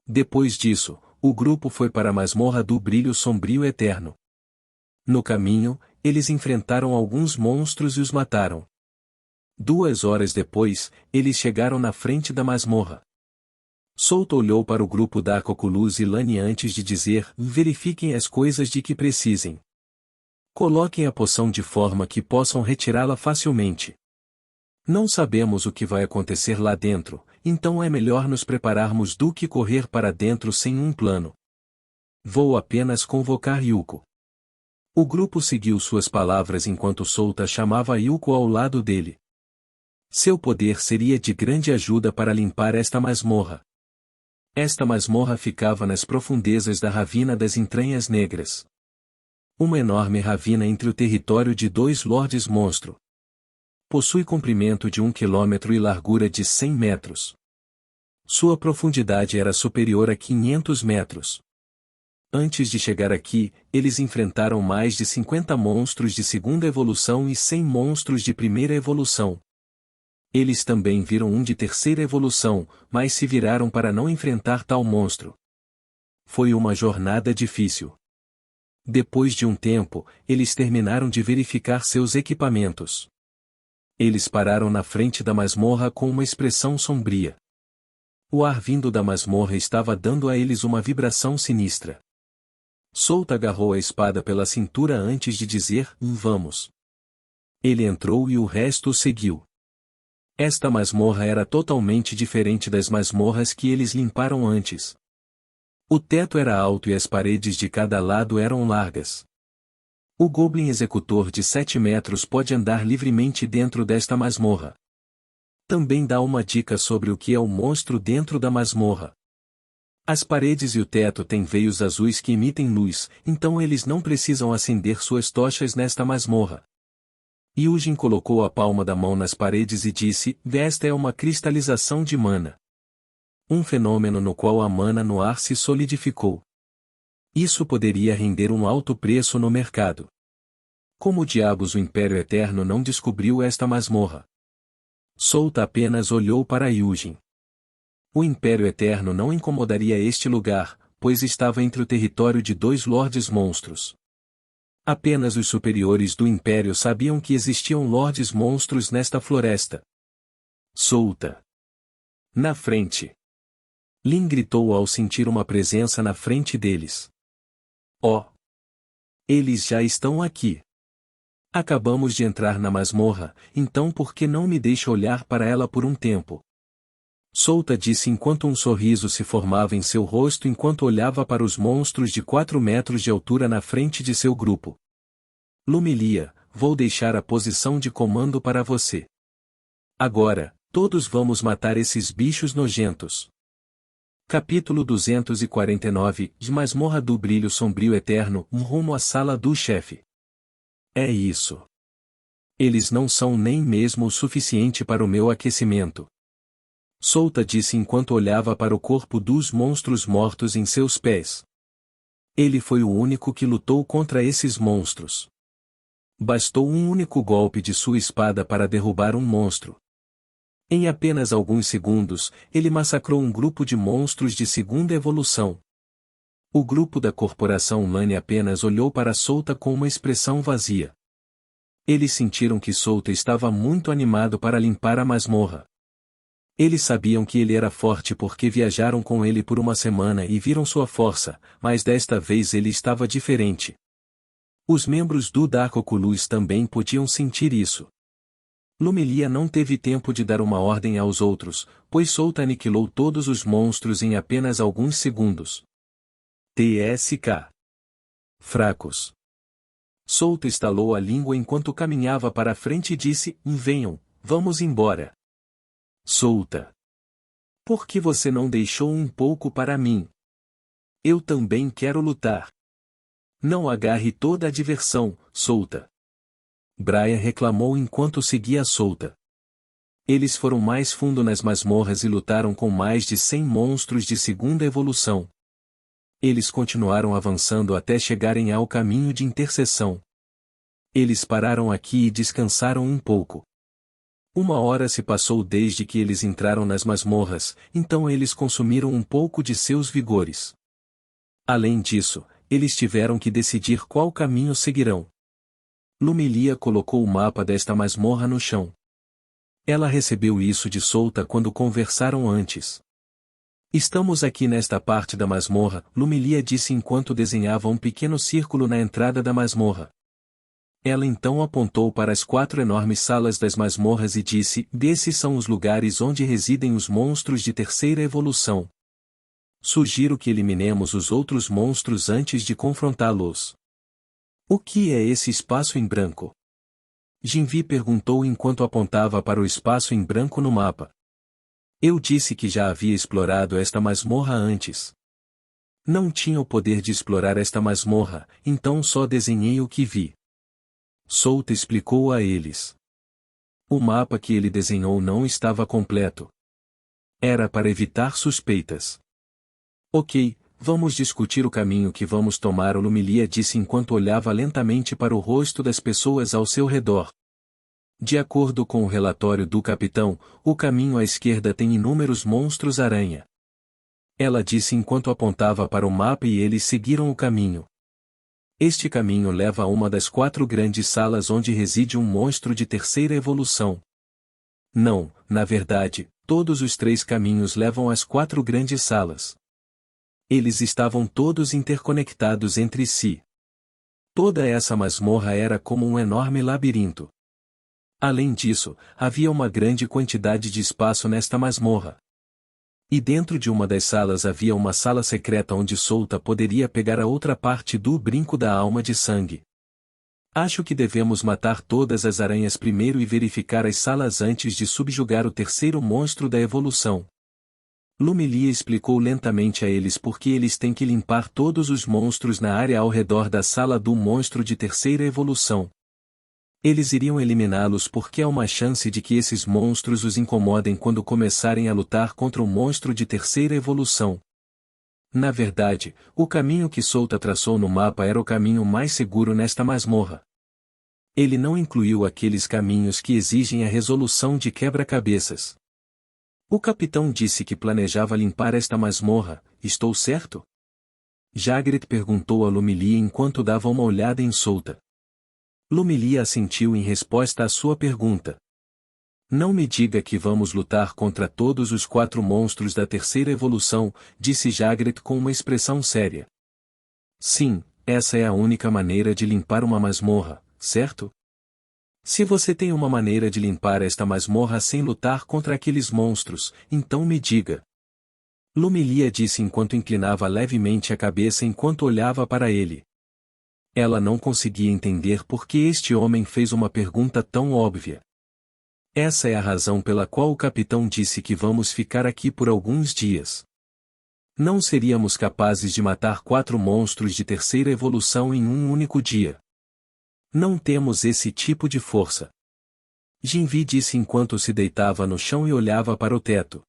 S1: Depois disso, o grupo foi para a masmorra do Brilho Sombrio Eterno. No caminho, eles enfrentaram alguns monstros e os mataram. 2 horas depois, eles chegaram na frente da masmorra. Sota olhou para o grupo da Coculus e Lani antes de dizer: verifiquem as coisas de que precisem. Coloquem a poção de forma que possam retirá-la facilmente. Não sabemos o que vai acontecer lá dentro, então é melhor nos prepararmos do que correr para dentro sem um plano. Vou apenas convocar Yuko. O grupo seguiu suas palavras enquanto Sota chamava Yuko ao lado dele. Seu poder seria de grande ajuda para limpar esta masmorra. Esta masmorra ficava nas profundezas da Ravina das Entranhas Negras. Uma enorme ravina entre o território de 2 Lordes Monstro. Possui comprimento de 1 quilômetro e largura de 100 metros. Sua profundidade era superior a 500 metros. Antes de chegar aqui, eles enfrentaram mais de 50 monstros de segunda evolução e 100 monstros de primeira evolução. Eles também viram um de terceira evolução, mas se viraram para não enfrentar tal monstro. Foi uma jornada difícil. Depois de um tempo, eles terminaram de verificar seus equipamentos. Eles pararam na frente da masmorra com uma expressão sombria. O ar vindo da masmorra estava dando a eles uma vibração sinistra. Sota agarrou a espada pela cintura antes de dizer: vamos. Ele entrou e o resto o seguiu. Esta masmorra era totalmente diferente das masmorras que eles limparam antes. O teto era alto e as paredes de cada lado eram largas. O Goblin Executor de 7 metros pode andar livremente dentro desta masmorra. Também dá uma dica sobre o que é o monstro dentro da masmorra. As paredes e o teto têm veios azuis que emitem luz, então eles não precisam acender suas tochas nesta masmorra. Yujin colocou a palma da mão nas paredes e disse: esta é uma cristalização de mana. Um fenômeno no qual a mana no ar se solidificou. Isso poderia render um alto preço no mercado. Como diabos o Império Eterno não descobriu esta masmorra? Sota apenas olhou para Yujin. O Império Eterno não incomodaria este lugar, pois estava entre o território de 2 Lordes Monstros. Apenas os superiores do Império sabiam que existiam Lordes Monstros nesta floresta. Sota. Na frente. Lin gritou ao sentir uma presença na frente deles. Oh! Eles já estão aqui. Acabamos de entrar na masmorra, então por que não me deixa olhar para ela por um tempo? Sota disse enquanto um sorriso se formava em seu rosto enquanto olhava para os monstros de 4 metros de altura na frente de seu grupo. Lumilia, vou deixar a posição de comando para você. Agora, todos vamos matar esses bichos nojentos. Capítulo 249, de Masmorra do Brilho Sombrio Eterno, rumo à sala do chefe. É isso. Eles não são nem mesmo o suficiente para o meu aquecimento. Sota disse enquanto olhava para o corpo dos monstros mortos em seus pés. Ele foi o único que lutou contra esses monstros. Bastou um único golpe de sua espada para derrubar um monstro. Em apenas alguns segundos, ele massacrou um grupo de monstros de segunda evolução. O grupo da corporação Lani apenas olhou para Sota com uma expressão vazia. Eles sentiram que Sota estava muito animado para limpar a masmorra. Eles sabiam que ele era forte porque viajaram com ele por uma semana e viram sua força, mas desta vez ele estava diferente. Os membros do Dark Oculus também podiam sentir isso. Lumilia não teve tempo de dar uma ordem aos outros, pois Souta aniquilou todos os monstros em apenas alguns segundos. TSK. Fracos. Souta estalou a língua enquanto caminhava para a frente e disse: venham, vamos embora. Souta. Por que você não deixou um pouco para mim? Eu também quero lutar. Não agarre toda a diversão, Souta. Brian reclamou enquanto seguia Souta. Eles foram mais fundo nas masmorras e lutaram com mais de 100 monstros de segunda evolução. Eles continuaram avançando até chegarem ao caminho de interseção. Eles pararam aqui e descansaram um pouco. 1 hora se passou desde que eles entraram nas masmorras, então eles consumiram um pouco de seus vigores. Além disso, eles tiveram que decidir qual caminho seguirão. Lumilia colocou o mapa desta masmorra no chão. Ela recebeu isso de Souta quando conversaram antes. Estamos aqui nesta parte da masmorra, Lumilia disse enquanto desenhava um pequeno círculo na entrada da masmorra. Ela então apontou para as 4 enormes salas das masmorras e disse: esses são os lugares onde residem os monstros de terceira evolução. Sugiro que eliminemos os outros monstros antes de confrontá-los. O que é esse espaço em branco? Jinvi perguntou enquanto apontava para o espaço em branco no mapa. Eu disse que já havia explorado esta masmorra antes. Não tinha o poder de explorar esta masmorra, então só desenhei o que vi. Souta explicou a eles. O mapa que ele desenhou não estava completo. Era para evitar suspeitas. Ok, vamos discutir o caminho que vamos tomar, Lumilia disse enquanto olhava lentamente para o rosto das pessoas ao seu redor. De acordo com o relatório do capitão, o caminho à esquerda tem inúmeros monstros-aranha. Ela disse enquanto apontava para o mapa e eles seguiram o caminho. Este caminho leva a uma das 4 grandes salas onde reside um monstro de terceira evolução. Não, na verdade, todos os 3 caminhos levam às 4 grandes salas. Eles estavam todos interconectados entre si. Toda essa masmorra era como um enorme labirinto. Além disso, havia uma grande quantidade de espaço nesta masmorra. E dentro de uma das salas havia uma sala secreta onde Souta poderia pegar a outra parte do brinco da alma de sangue. Acho que devemos matar todas as aranhas primeiro e verificar as salas antes de subjugar o terceiro monstro da evolução. Lumilia explicou lentamente a eles porque eles têm que limpar todos os monstros na área ao redor da sala do monstro de terceira evolução. Eles iriam eliminá-los porque há uma chance de que esses monstros os incomodem quando começarem a lutar contra o monstro de terceira evolução. Na verdade, o caminho que Souta traçou no mapa era o caminho mais seguro nesta masmorra. Ele não incluiu aqueles caminhos que exigem a resolução de quebra-cabeças. O capitão disse que planejava limpar esta masmorra, estou certo? Jagret perguntou a Lumilia enquanto dava uma olhada em Souta. Lumilia assentiu em resposta à sua pergunta. Não me diga que vamos lutar contra todos os 4 monstros da terceira evolução, disse Jagret com uma expressão séria. Sim, essa é a única maneira de limpar uma masmorra, certo? Se você tem uma maneira de limpar esta masmorra sem lutar contra aqueles monstros, então me diga. Lumilia disse enquanto inclinava levemente a cabeça enquanto olhava para ele. Ela não conseguia entender por que este homem fez uma pergunta tão óbvia. Essa é a razão pela qual o capitão disse que vamos ficar aqui por alguns dias. Não seríamos capazes de matar 4 monstros de terceira evolução em um único dia. Não temos esse tipo de força. Jinvi disse enquanto se deitava no chão e olhava para o teto.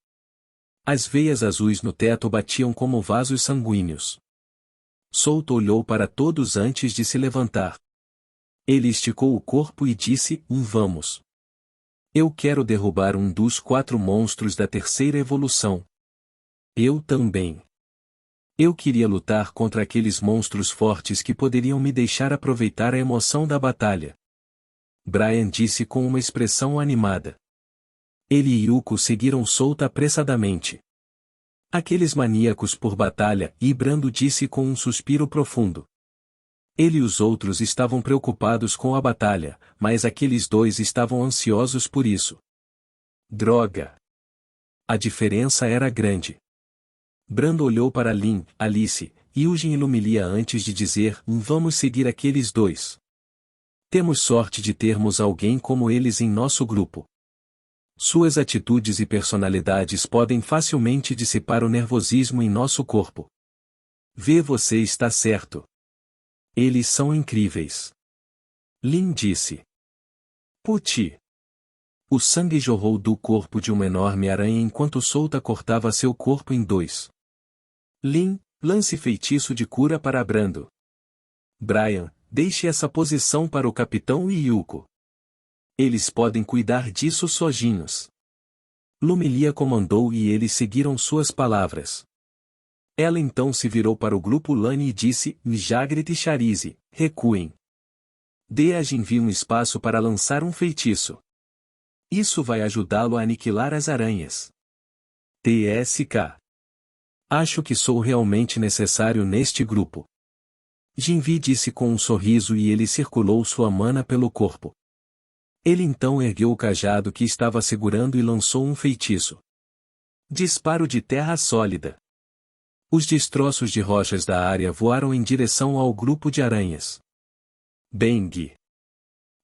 S1: As veias azuis no teto batiam como vasos sanguíneos. Souta olhou para todos antes de se levantar. Ele esticou o corpo e disse: vamos. Eu quero derrubar um dos 4 monstros da terceira evolução. Eu também. Eu queria lutar contra aqueles monstros fortes que poderiam me deixar aproveitar a emoção da batalha. Brian disse com uma expressão animada. Ele e Yuko seguiram Souta apressadamente. Aqueles maníacos por batalha, e Brando disse com um suspiro profundo. Ele e os outros estavam preocupados com a batalha, mas aqueles dois estavam ansiosos por isso. Droga! A diferença era grande. Brando olhou para Lin, Alice, Eugene e Lumilia antes de dizer: vamos seguir aqueles dois. Temos sorte de termos alguém como eles em nosso grupo. Suas atitudes e personalidades podem facilmente dissipar o nervosismo em nosso corpo. Você está certo. Eles são incríveis. Lin disse. Puti. O sangue jorrou do corpo de uma enorme aranha enquanto Souta cortava seu corpo em dois. Lin, lance feitiço de cura para Brando. Brian, deixe essa posição para o capitão e Yuko. Eles podem cuidar disso sozinhos. Lumilia comandou e eles seguiram suas palavras. Ela então se virou para o grupo Lani e disse: Jagret e Charize, recuem. Dê a Jinvi um espaço para lançar um feitiço. Isso vai ajudá-lo a aniquilar as aranhas. TSK. Acho que sou realmente necessário neste grupo. Jinvi disse com um sorriso e ele circulou sua mana pelo corpo. Ele então ergueu o cajado que estava segurando e lançou um feitiço. Disparo de terra sólida. Os destroços de rochas da área voaram em direção ao grupo de aranhas. Bang!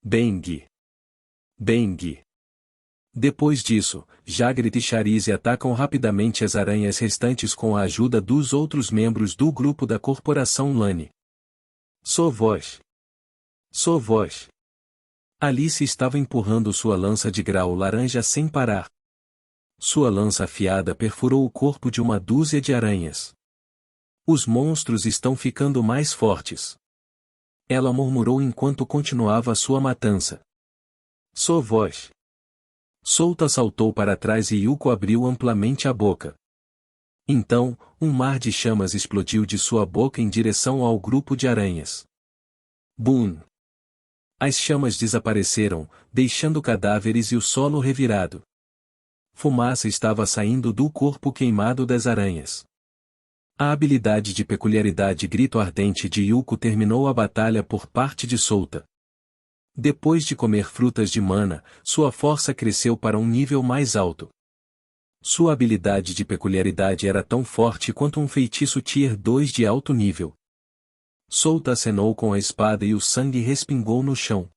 S1: Bang! Bang! Depois disso, Jagret e Charize atacam rapidamente as aranhas restantes com a ajuda dos outros membros do grupo da Corporação Lani. Sovosh! Sovosh! Alice estava empurrando sua lança de grau laranja sem parar. Sua lança afiada perfurou o corpo de uma dúzia de aranhas. Os monstros estão ficando mais fortes. Ela murmurou enquanto continuava sua matança. Sovosh! Souta saltou para trás e Yuko abriu amplamente a boca. Então, um mar de chamas explodiu de sua boca em direção ao grupo de aranhas. Boom! As chamas desapareceram, deixando cadáveres e o solo revirado. Fumaça estava saindo do corpo queimado das aranhas. A habilidade de peculiaridade Grito Ardente de Yuko terminou a batalha por parte de Souta. Depois de comer frutas de mana, sua força cresceu para um nível mais alto. Sua habilidade de peculiaridade era tão forte quanto um feitiço Tier 2 de alto nível. Souta acenou com a espada e o sangue respingou no chão.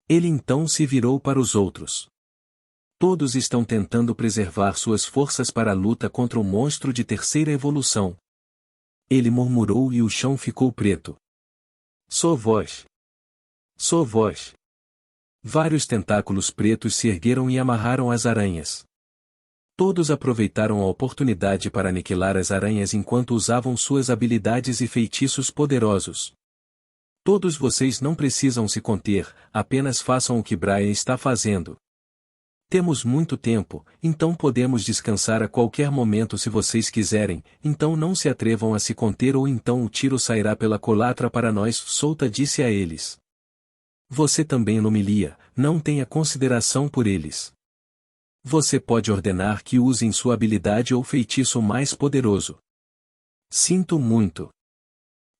S1: Ele então se virou para os outros. Todos estão tentando preservar suas forças para a luta contra o monstro de terceira evolução. Ele murmurou e o chão ficou preto. Sovosh! Sovosh! Vários tentáculos pretos se ergueram e amarraram as aranhas. Todos aproveitaram a oportunidade para aniquilar as aranhas enquanto usavam suas habilidades e feitiços poderosos. Todos vocês não precisam se conter, apenas façam o que Brian está fazendo. Temos muito tempo, então podemos descansar a qualquer momento se vocês quiserem, então não se atrevam a se conter ou então o tiro sairá pela culatra para nós, Souta disse a eles. Você também, Lumilia, não tenha consideração por eles. Você pode ordenar que usem sua habilidade ou feitiço mais poderoso. Sinto muito.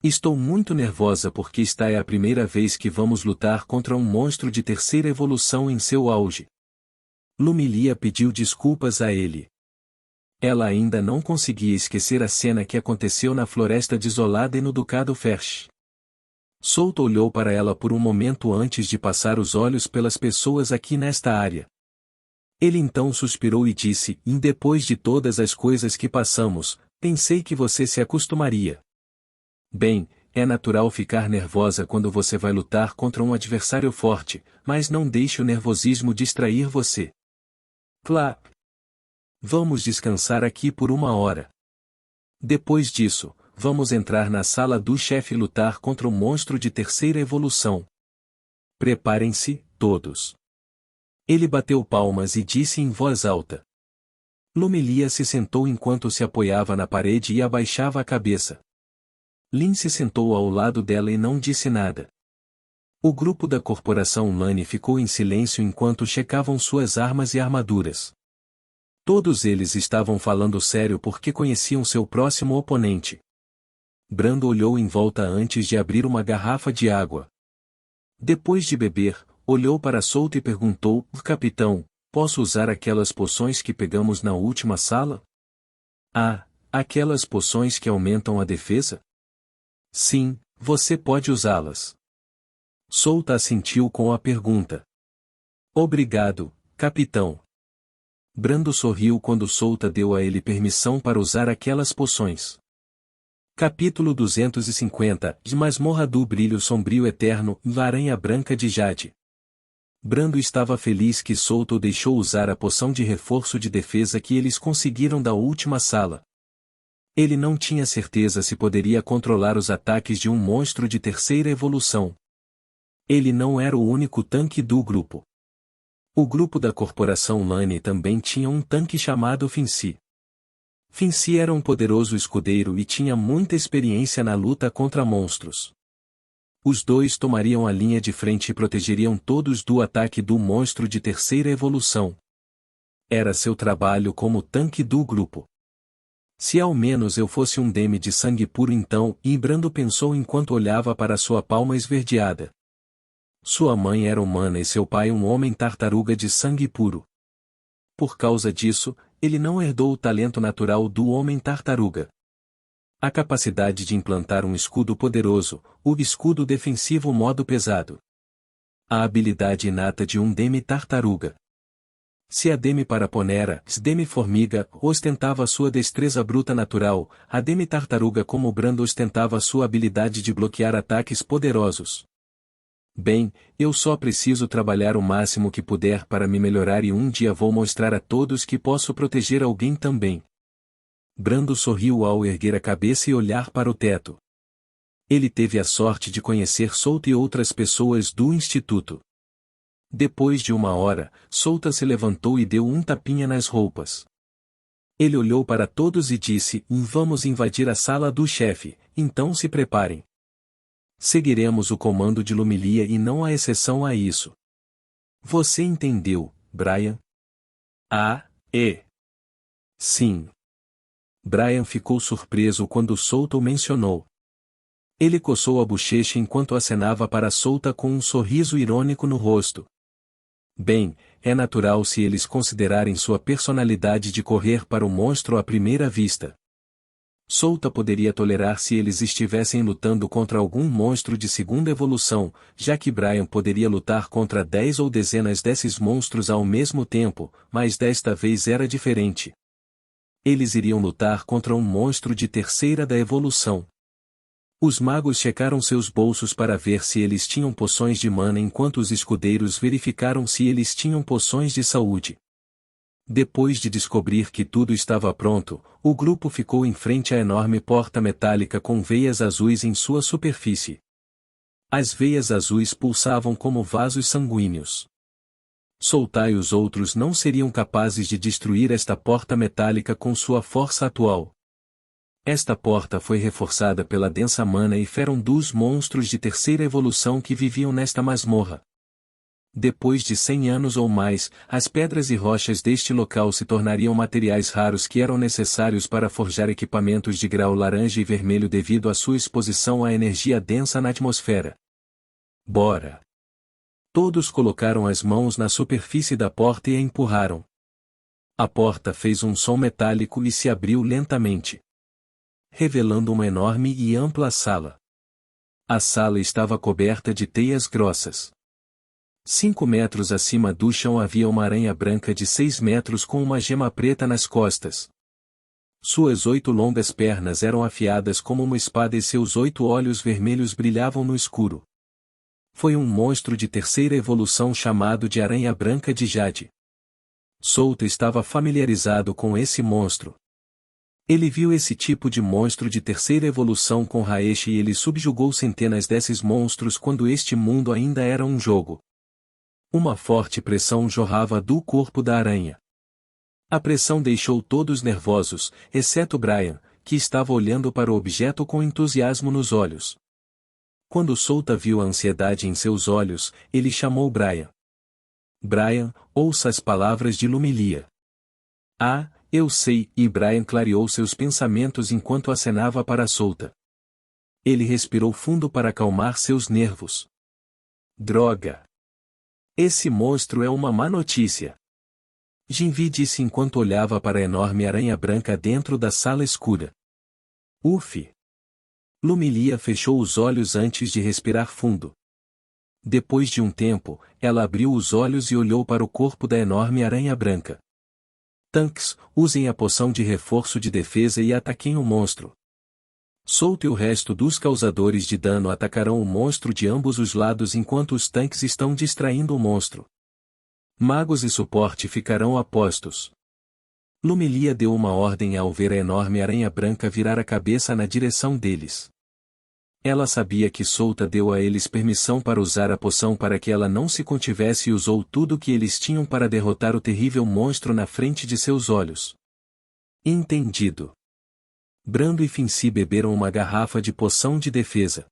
S1: Estou muito nervosa porque esta é a primeira vez que vamos lutar contra um monstro de terceira evolução em seu auge. Lumilia pediu desculpas a ele. Ela ainda não conseguia esquecer a cena que aconteceu na Floresta Desolada e no Ducado Fersh. Souta olhou para ela por um momento antes de passar os olhos pelas pessoas aqui nesta área. Ele então suspirou e disse: depois de todas as coisas que passamos, pensei que você se acostumaria. Bem, é natural ficar nervosa quando você vai lutar contra um adversário forte, mas não deixe o nervosismo distrair você. Clap! Vamos descansar aqui por 1 hora. Depois disso, vamos entrar na sala do chefe e lutar contra o monstro de terceira evolução. Preparem-se, todos. Ele bateu palmas e disse em voz alta. Lumilia se sentou enquanto se apoiava na parede e abaixava a cabeça. Lin se sentou ao lado dela e não disse nada. O grupo da Corporação Lani ficou em silêncio enquanto checavam suas armas e armaduras. Todos eles estavam falando sério porque conheciam seu próximo oponente. Brando olhou em volta antes de abrir uma garrafa de água. Depois de beber, olhou para Solta e perguntou: Capitão, posso usar aquelas poções que pegamos na última sala? Ah, aquelas poções que aumentam a defesa? Sim, você pode usá-las. Solta assentiu com a pergunta. Obrigado, capitão. Brando sorriu quando Solta deu a ele permissão para usar aquelas poções. Capítulo 250 De Masmorra do Brilho Sombrio Eterno, Aranha Branca de Jade. Brando estava feliz que Solta o deixou usar a poção de reforço de defesa que eles conseguiram da última sala. Ele não tinha certeza se poderia controlar os ataques de um monstro de terceira evolução. Ele não era o único tanque do grupo. O grupo da Corporação Lane também tinha um tanque chamado Fincy. Fincy era um poderoso escudeiro e tinha muita experiência na luta contra monstros. Os dois tomariam a linha de frente e protegeriam todos do ataque do monstro de terceira evolução. Era seu trabalho como tanque do grupo. Se ao menos eu fosse um Deme de sangue puro então, Brando pensou enquanto olhava para sua palma esverdeada. Sua mãe era humana e seu pai um homem tartaruga de sangue puro. Por causa disso, ele não herdou o talento natural do homem tartaruga. A capacidade de implantar um escudo poderoso, o escudo defensivo modo pesado. A habilidade inata de um Deme tartaruga. Se a Deme Paraponera, Deme Formiga, ostentava sua destreza bruta natural, a Deme Tartaruga como Brando ostentava sua habilidade de bloquear ataques poderosos. Bem, eu só preciso trabalhar o máximo que puder para me melhorar e um dia vou mostrar a todos que posso proteger alguém também. Brando sorriu ao erguer a cabeça e olhar para o teto. Ele teve a sorte de conhecer Solta e outras pessoas do instituto. Depois de uma hora, Solta se levantou e deu um tapinha nas roupas. Ele olhou para todos e disse: Vamos invadir a sala do chefe, então se preparem. Seguiremos o comando de Lumilia e não há exceção a isso. Você entendeu, Brian? Ah, é. Sim. Brian ficou surpreso quando Solta o mencionou. Ele coçou a bochecha enquanto acenava para Solta com um sorriso irônico no rosto. Bem, é natural se eles considerarem sua personalidade de correr para o monstro à primeira vista. Solta poderia tolerar se eles estivessem lutando contra algum monstro de segunda evolução, já que Brian poderia lutar contra 10 ou dezenas desses monstros ao mesmo tempo, mas desta vez era diferente. Eles iriam lutar contra um monstro de terceira da evolução. Os magos checaram seus bolsos para ver se eles tinham poções de mana enquanto os escudeiros verificaram se eles tinham poções de saúde. Depois de descobrir que tudo estava pronto, o grupo ficou em frente à enorme porta metálica com veias azuis em sua superfície. As veias azuis pulsavam como vasos sanguíneos. Solta e os outros não seriam capazes de destruir esta porta metálica com sua força atual. Esta porta foi reforçada pela densa mana e feram dos monstros de terceira evolução que viviam nesta masmorra. Depois de 100 anos ou mais, as pedras e rochas deste local se tornariam materiais raros que eram necessários para forjar equipamentos de grau laranja e vermelho devido à sua exposição à energia densa na atmosfera. Bora! Todos colocaram as mãos na superfície da porta e a empurraram. A porta fez um som metálico e se abriu lentamente, revelando uma enorme e ampla sala. A sala estava coberta de teias grossas. 5 metros acima do chão havia uma aranha branca de 6 metros com uma gema preta nas costas. Suas 8 longas pernas eram afiadas como uma espada e seus 8 olhos vermelhos brilhavam no escuro. Foi um monstro de terceira evolução chamado de Aranha Branca de Jade. Solta estava familiarizado com esse monstro. Ele viu esse tipo de monstro de terceira evolução com Raesh e ele subjugou centenas desses monstros quando este mundo ainda era um jogo. Uma forte pressão jorrava do corpo da aranha. A pressão deixou todos nervosos, exceto Brian, que estava olhando para o objeto com entusiasmo nos olhos. Quando Solta viu a ansiedade em seus olhos, ele chamou Brian. Brian, ouça as palavras de Lumilia. Ah, eu sei, e Brian clareou seus pensamentos enquanto acenava para Solta. Ele respirou fundo para acalmar seus nervos. Droga! Esse monstro é uma má notícia. Jinvi disse enquanto olhava para a enorme aranha branca dentro da sala escura. Uf! Lumilia fechou os olhos antes de respirar fundo. Depois de um tempo, ela abriu os olhos e olhou para o corpo da enorme aranha branca. Tanques, usem a poção de reforço de defesa e ataquem o monstro. Solte e o resto dos causadores de dano atacarão o monstro de ambos os lados enquanto os tanques estão distraindo o monstro. Magos e suporte ficarão a postos. Lumilia deu uma ordem ao ver a enorme aranha branca virar a cabeça na direção deles. Ela sabia que Solta deu a eles permissão para usar a poção para que ela não se contivesse e usou tudo o que eles tinham para derrotar o terrível monstro na frente de seus olhos. Entendido. Brando e Fincy beberam uma garrafa de poção de defesa.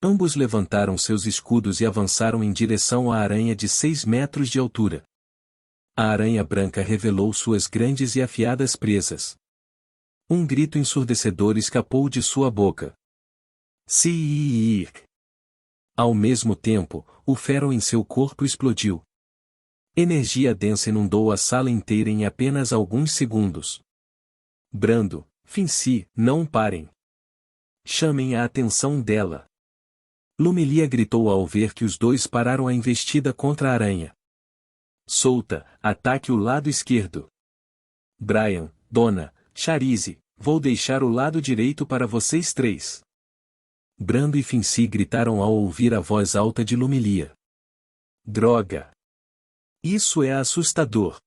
S1: Ambos levantaram seus escudos e avançaram em direção à aranha de 6 metros de altura. A aranha branca revelou suas grandes e afiadas presas. Um grito ensurdecedor escapou de sua boca. Siir! Ao mesmo tempo, o ferro em seu corpo explodiu. Energia densa inundou a sala inteira em apenas alguns segundos. Brando, Fincy, não parem. Chamem a atenção dela. Lumilia gritou ao ver que os dois pararam a investida contra a aranha. Solta, ataque o lado esquerdo. Brian, Donna, Charize, vou deixar o lado direito para vocês três. Brando e Fincy gritaram ao ouvir a voz alta de Lumilia. Droga! Isso é assustador!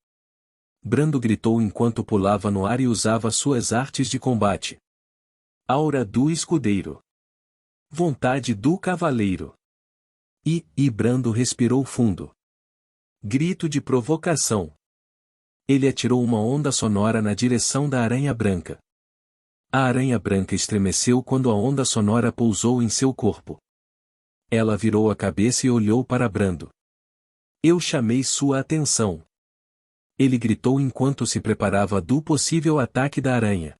S1: Brando gritou enquanto pulava no ar e usava suas artes de combate. Aura do escudeiro. Vontade do cavaleiro. E Brando respirou fundo. Grito de provocação. Ele atirou uma onda sonora na direção da aranha branca. A aranha branca estremeceu quando a onda sonora pousou em seu corpo. Ela virou a cabeça e olhou para Brando. Eu chamei sua atenção. Ele gritou enquanto se preparava do possível ataque da aranha.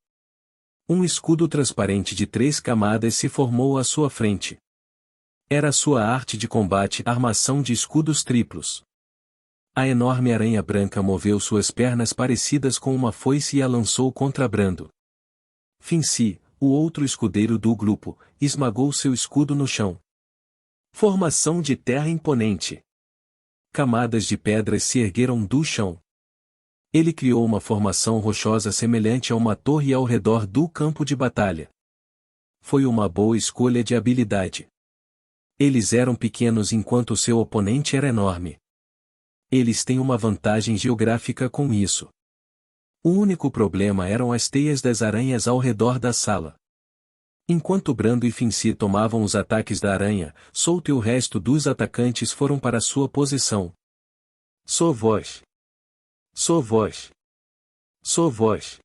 S1: Um escudo transparente de 3 camadas se formou à sua frente. Era sua arte de combate, armação de escudos triplos. A enorme aranha branca moveu suas pernas parecidas com uma foice e a lançou contra Brando. Fincy, o outro escudeiro do grupo, esmagou seu escudo no chão. Formação de terra imponente. Camadas de pedras se ergueram do chão. Ele criou uma formação rochosa semelhante a uma torre ao redor do campo de batalha. Foi uma boa escolha de habilidade. Eles eram pequenos enquanto seu oponente era enorme. Eles têm uma vantagem geográfica com isso. O único problema eram as teias das aranhas ao redor da sala. Enquanto Brando e Fincy tomavam os ataques da aranha, Solta e o resto dos atacantes foram para sua posição. Sou voz. Sou voz. Sou voz.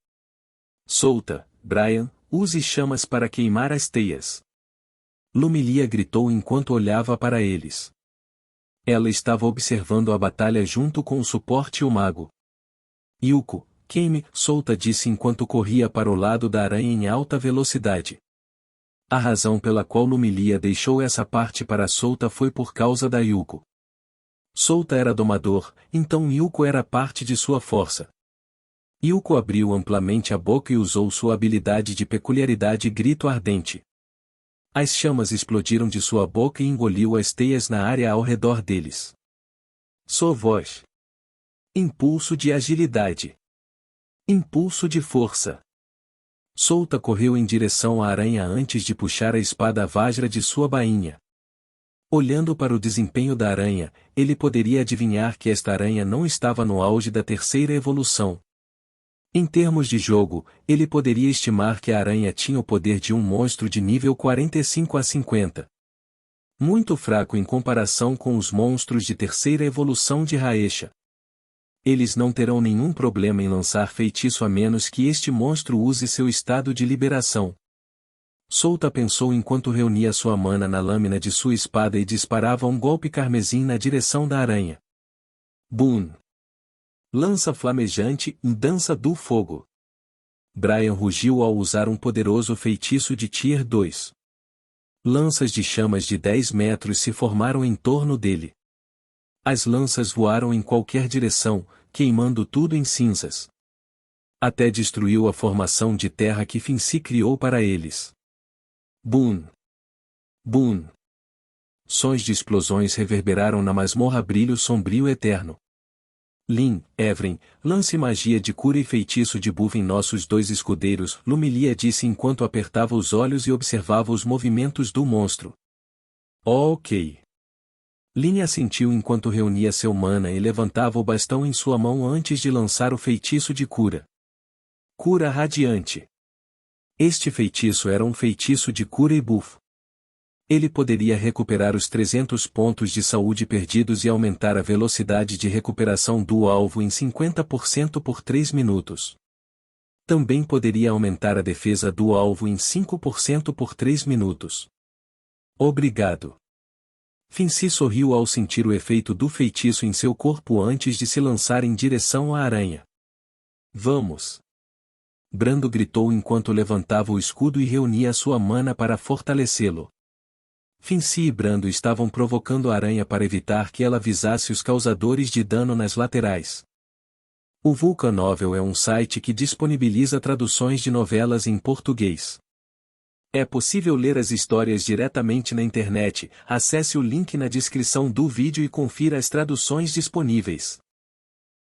S1: Solta, Brian, use chamas para queimar as teias. Lumilia gritou enquanto olhava para eles. Ela estava observando a batalha junto com o suporte e o mago. Yuko, queime, Solta disse enquanto corria para o lado da aranha em alta velocidade. A razão pela qual Lumilia deixou essa parte para Solta foi por causa da Yuko. Solta era domador, então Yuko era parte de sua força. Yuko abriu amplamente a boca e usou sua habilidade de peculiaridade grito ardente. As chamas explodiram de sua boca e engoliu as teias na área ao redor deles. Sua voz. Impulso de agilidade. Impulso de força. Solta correu em direção à aranha antes de puxar a espada Vajra de sua bainha. Olhando para o desempenho da aranha, ele poderia adivinhar que esta aranha não estava no auge da 3ª evolução. Em termos de jogo, ele poderia estimar que a aranha tinha o poder de um monstro de nível 45 a 50. Muito fraco em comparação com os monstros de 3ª evolução de Raesha. Eles não terão nenhum problema em lançar feitiço a menos que este monstro use seu estado de liberação. Solta pensou enquanto reunia sua mana na lâmina de sua espada e disparava um golpe carmesim na direção da aranha. Boom! Lança flamejante em dança do fogo. Brian rugiu ao usar um poderoso feitiço de Tier 2. Lanças de chamas de 10 metros se formaram em torno dele. As lanças voaram em qualquer direção, queimando tudo em cinzas. Até destruiu a formação de terra que Finsi criou para eles. Bum! Bum! Sons de explosões reverberaram na masmorra, brilho sombrio eterno. Lin, Evren, lance magia de cura e feitiço de buff em nossos dois escudeiros, Lumilia disse enquanto apertava os olhos e observava os movimentos do monstro. Oh, ok. Lin assentiu enquanto reunia seu mana e levantava o bastão em sua mão antes de lançar o feitiço de cura. Cura radiante. Este feitiço era um feitiço de cura e buff. Ele poderia recuperar os 300 pontos de saúde perdidos e aumentar a velocidade de recuperação do alvo em 50% por 3 minutos. Também poderia aumentar a defesa do alvo em 5% por 3 minutos. Obrigado. Finsi sorriu ao sentir o efeito do feitiço em seu corpo antes de se lançar em direção à aranha. Vamos! Brando gritou enquanto levantava o escudo e reunia sua mana para fortalecê-lo. Finsi e Brando estavam provocando a aranha para evitar que ela visasse os causadores de dano nas laterais. O Vulcan Novel é um site que disponibiliza traduções de novelas em português. É possível ler as histórias diretamente na internet. Acesse o link na descrição do vídeo e confira as traduções disponíveis.